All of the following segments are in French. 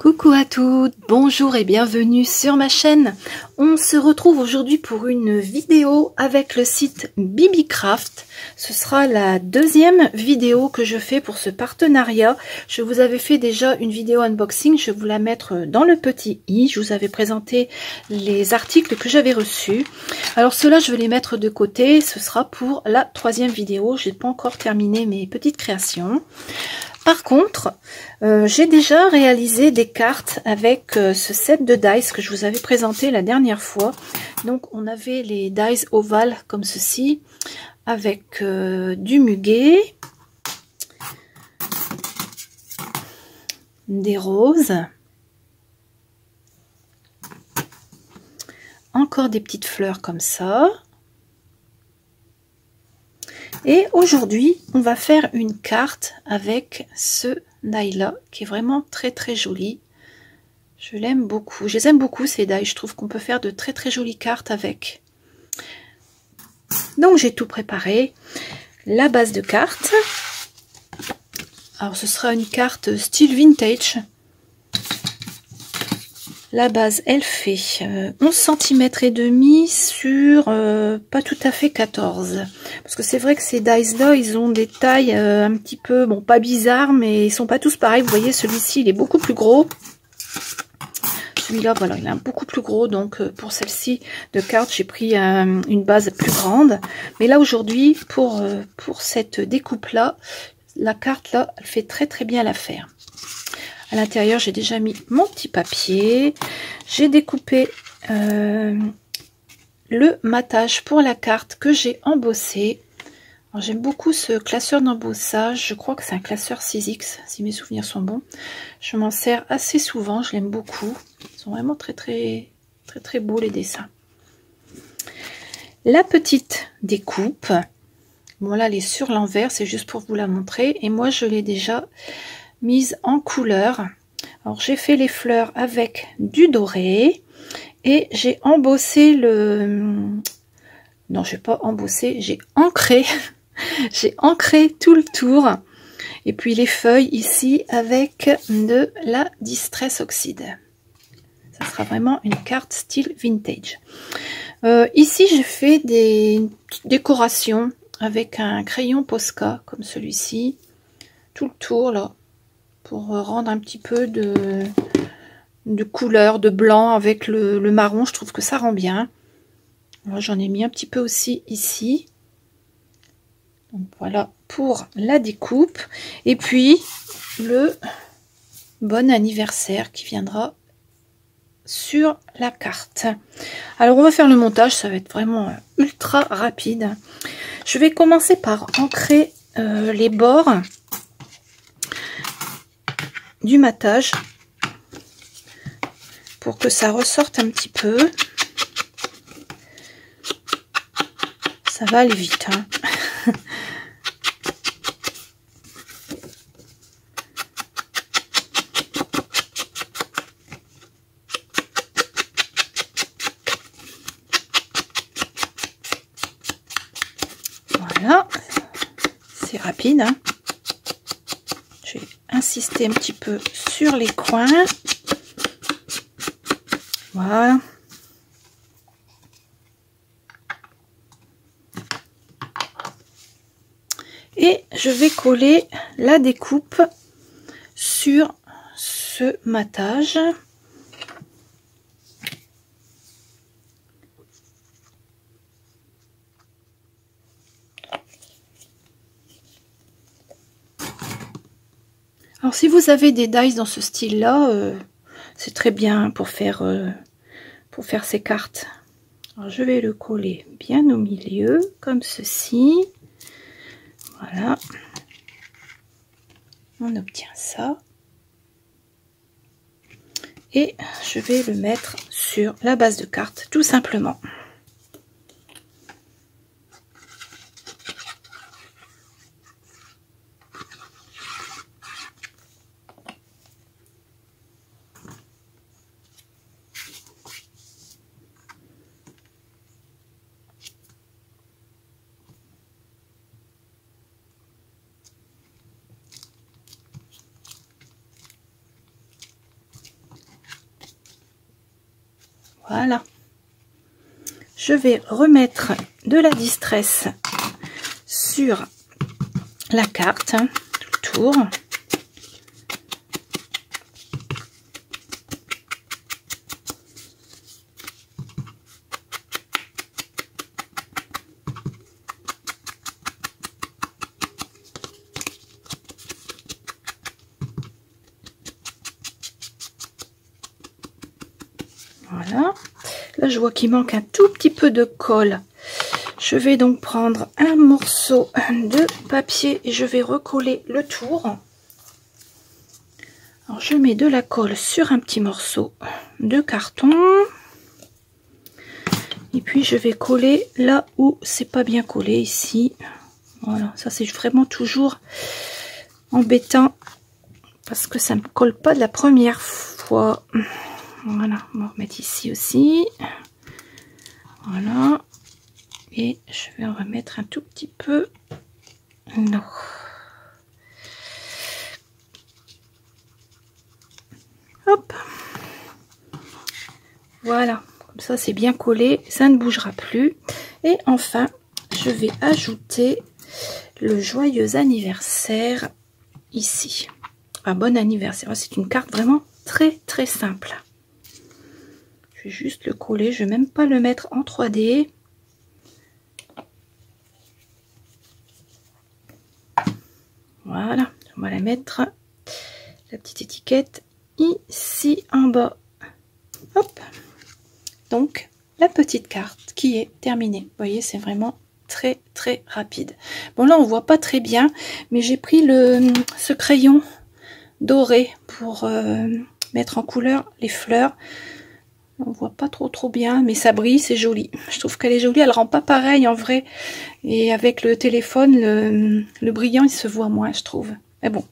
Coucou à toutes, bonjour et bienvenue sur ma chaîne. On se retrouve aujourd'hui pour une vidéo avec le site Bibicraft. Ce sera la deuxième vidéo que je fais pour ce partenariat. Je vous avais fait déjà une vidéo unboxing, je vais vous la mettre dans le petit i. Je vous avais présenté les articles que j'avais reçus. Alors ceux-là, je vais les mettre de côté. Ce sera pour la troisième vidéo. Je n'ai pas encore terminé mes petites créations. Par contre, j'ai déjà réalisé des cartes avec ce set de dice que je vous avais présenté la dernière fois. Donc on avait les dice ovales comme ceci, avec du muguet, des roses, encore des petites fleurs comme ça. Et aujourd'hui, on va faire une carte avec ce die-là, qui est vraiment très très joli. Je l'aime beaucoup. Je les aime beaucoup ces die. Je trouve qu'on peut faire de très très jolies cartes avec. Donc j'ai tout préparé. La base de carte. Alors ce sera une carte style vintage. La base, elle fait 11 cm et demi sur pas tout à fait 14. Parce que c'est vrai que ces dice-là, ils ont des tailles un petit peu, bon, pas bizarres, mais ils sont pas tous pareils. Vous voyez, celui-ci, il est beaucoup plus gros. Celui-là, voilà, il est beaucoup plus gros. Donc, pour celle-ci de carte, j'ai pris une base plus grande. Mais là, aujourd'hui, pour cette découpe-là, la carte, là, elle fait très, très bien l'affaire. À l'intérieur, j'ai déjà mis mon petit papier. J'ai découpé le matage pour la carte que j'ai embossé. J'aime beaucoup ce classeur d'embossage. Je crois que c'est un classeur 6X, si mes souvenirs sont bons. Je m'en sers assez souvent. Je l'aime beaucoup. Ils sont vraiment très, très, très, très beaux les dessins. La petite découpe. Bon, là, elle est sur l'envers. C'est juste pour vous la montrer. Et moi, je l'ai déjà mise en couleur. Alors j'ai fait les fleurs avec du doré et j'ai embossé non, j'ai pas embossé, j'ai ancré j'ai ancré tout le tour, et puis les feuilles ici avec de la Distress Oxide. Ça sera vraiment une carte style vintage. Ici j'ai fait des petites décorations avec un crayon Posca comme celui-ci, tout le tour là, pour rendre un petit peu de couleur, de blanc avec le marron. Je trouve que ça rend bien. J'en ai mis un petit peu aussi ici. Donc voilà pour la découpe. Et puis le bon anniversaire qui viendra sur la carte. Alors on va faire le montage, ça va être vraiment ultra rapide. Je vais commencer par ancrer les bords du matage pour que ça ressorte un petit peu. Ça va aller vite, hein. Voilà, c'est rapide, hein. Je vais insister un petit peu sur les coins. Voilà. Et je vais coller la découpe sur ce matage. Alors si vous avez des dies dans ce style-là, c'est très bien pour faire ces cartes. Alors, je vais le coller bien au milieu, comme ceci. Voilà. On obtient ça. Et je vais le mettre sur la base de carte, tout simplement. Voilà. Je vais remettre de la distress sur la carte, hein, tout le tour. Voilà. Là, je vois qu'il manque un tout petit peu de colle. Je vais donc prendre un morceau de papier et je vais recoller le tour. Alors, je mets de la colle sur un petit morceau de carton. Et puis, je vais coller là où c'est pas bien collé, ici. Voilà, ça c'est vraiment toujours embêtant parce que ça ne me colle pas de la première fois. Voilà, on va remettre ici aussi. Voilà. Et je vais en remettre un tout petit peu. Non. Hop. Voilà. Comme ça, c'est bien collé. Ça ne bougera plus. Et enfin, je vais ajouter le joyeux anniversaire ici. Un bon anniversaire. C'est une carte vraiment très très simple. Je vais juste le coller. Je ne vais même pas le mettre en 3D. Voilà, on va la mettre, la petite étiquette, ici en bas. Hop. Donc, la petite carte qui est terminée. Vous voyez, c'est vraiment très très rapide. Bon, là, on voit pas très bien, mais j'ai pris ce crayon doré pour mettre en couleur les fleurs. On voit pas trop bien, mais ça brille, c'est joli. Je trouve qu'elle est jolie, elle rend pas pareil en vrai. Et avec le téléphone, le brillant, il se voit moins, je trouve. Mais bon,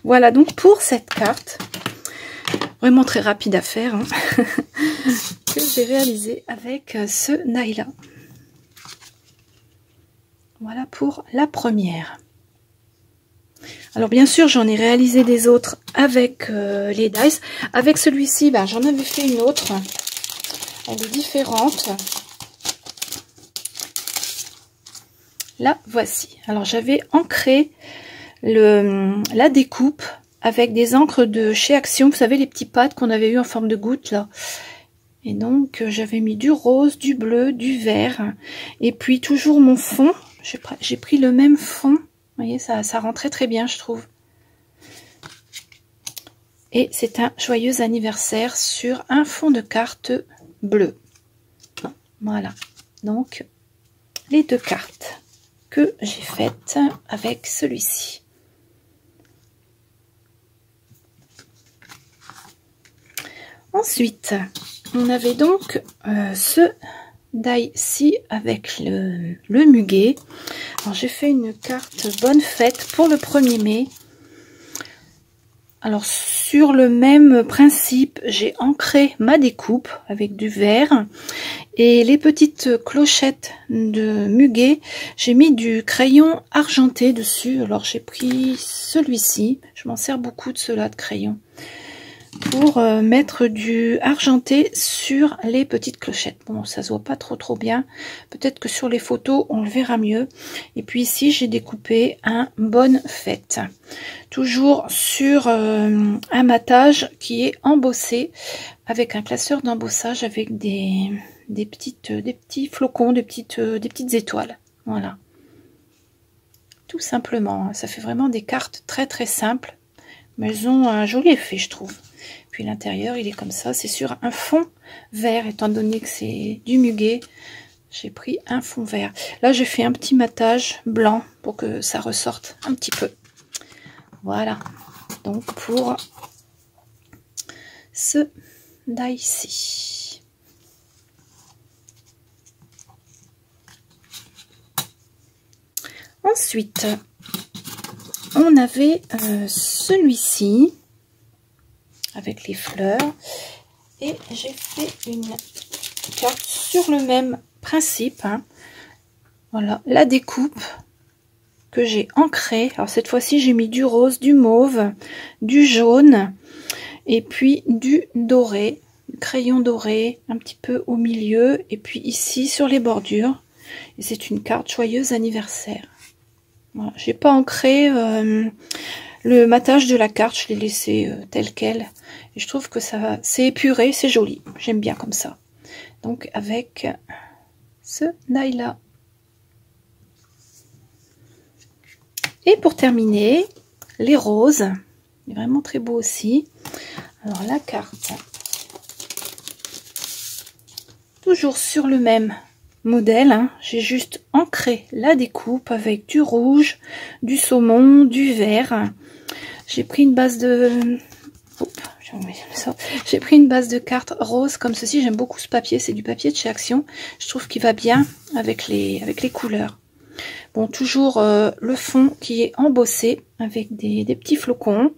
voilà donc pour cette carte. Vraiment très rapide à faire. Hein, que j'ai réalisé avec ce Naila. Voilà pour la première. Alors bien sûr, j'en ai réalisé des autres avec les dice. Avec celui-ci, ben, j'en avais fait une autre. Elle est différente. Là, voici. Alors, j'avais ancré la découpe avec des encres de chez Action. Vous savez, les petits pads qu'on avait eu en forme de goutte, là. Et donc, j'avais mis du rose, du bleu, du vert. Et puis, toujours mon fond. J'ai pris le même fond. Vous voyez, ça rend très, très bien, je trouve. Et c'est un joyeux anniversaire sur un fond de carte bleu. Voilà. Donc, les deux cartes que j'ai faites avec celui-ci. Ensuite, on avait donc ce die-ci avec le muguet. Alors, j'ai fait une carte bonne fête pour le 1er mai. Alors, sur le même principe, j'ai ancré ma découpe avec du vert. Et les petites clochettes de muguet, j'ai mis du crayon argenté dessus. Alors, j'ai pris celui-ci. Je m'en sers beaucoup de ceux-là de crayon. Pour mettre du argenté sur les petites clochettes. Bon, ça se voit pas trop bien. Peut-être que sur les photos, on le verra mieux. Et puis ici, j'ai découpé un bonne fête. Toujours sur un matage qui est embossé avec un classeur d'embossage avec des petits flocons, des petites étoiles. Voilà. Tout simplement. Ça fait vraiment des cartes très très simples. Mais elles ont un joli effet, je trouve. Puis l'intérieur, il est comme ça. C'est sur un fond vert, étant donné que c'est du muguet. J'ai pris un fond vert. Là, j'ai fait un petit matage blanc pour que ça ressorte un petit peu. Voilà. Donc, pour ce die-ci. Ensuite, on avait celui-ci avec les fleurs et j'ai fait une carte sur le même principe. Hein. Voilà, la découpe que j'ai ancrée. Alors cette fois-ci, j'ai mis du rose, du mauve, du jaune et puis du doré. crayon doré un petit peu au milieu et puis ici sur les bordures. Et c'est une carte joyeux anniversaire. Voilà. J'ai pas ancré le matage de la carte, je l'ai laissé tel quel. Et je trouve que ça c'est épuré, c'est joli. J'aime bien comme ça. Donc avec ce die là. Et pour terminer, les roses. Il est vraiment très beau aussi. Alors la carte. Toujours sur le même modèle, hein. J'ai juste ancré la découpe avec du rouge, du saumon, du vert. J'ai pris une base de... J'ai pris une base de cartes rose comme ceci. J'aime beaucoup ce papier, c'est du papier de chez Action. Je trouve qu'il va bien avec les couleurs. Bon, toujours le fond qui est embossé avec des petits flocons.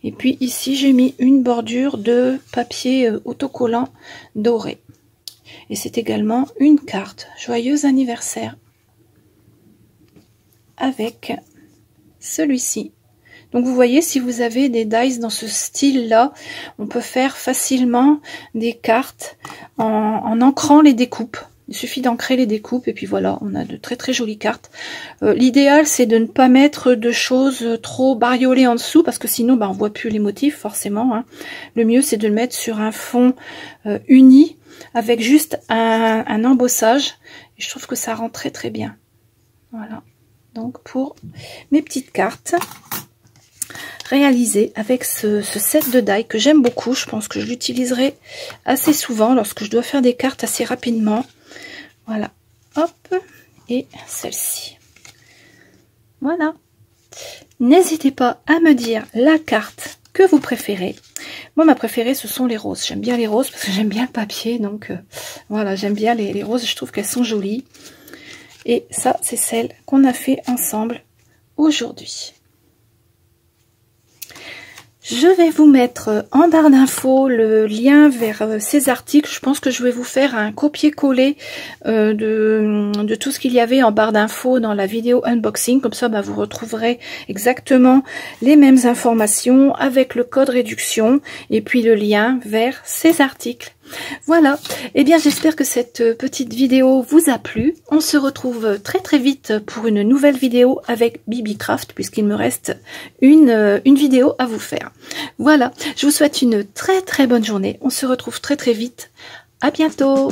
Et puis ici, j'ai mis une bordure de papier autocollant doré. Et c'est également une carte joyeux anniversaire avec celui-ci. Donc vous voyez, si vous avez des dies dans ce style-là, on peut faire facilement des cartes en ancrant les découpes. Il suffit d'ancrer les découpes et puis voilà, on a de très très jolies cartes. L'idéal, c'est de ne pas mettre de choses trop bariolées en dessous parce que sinon, on voit plus les motifs forcément. Hein. Le mieux, c'est de le mettre sur un fond uni avec juste un embossage. Et je trouve que ça rend très très bien. Voilà. Donc pour mes petites cartes réalisées avec ce set de die que j'aime beaucoup. Je pense que je l'utiliserai assez souvent lorsque je dois faire des cartes assez rapidement. Voilà, hop, et celle-ci. Voilà. N'hésitez pas à me dire la carte que vous préférez. Moi, ma préférée, ce sont les roses. J'aime bien les roses parce que j'aime bien le papier. Donc, voilà, j'aime bien les roses. Je trouve qu'elles sont jolies. Et ça, c'est celle qu'on a fait ensemble aujourd'hui. Je vais vous mettre en barre d'infos le lien vers ces articles. Je pense que je vais vous faire un copier-coller de tout ce qu'il y avait en barre d'infos dans la vidéo unboxing. Comme ça, vous retrouverez exactement les mêmes informations avec le code réduction et puis le lien vers ces articles. Voilà, et bien j'espère que cette petite vidéo vous a plu. On se retrouve très très vite pour une nouvelle vidéo avec Bibi Craft puisqu'il me reste une vidéo à vous faire. Voilà, je vous souhaite une très très bonne journée. On se retrouve très très vite. À bientôt.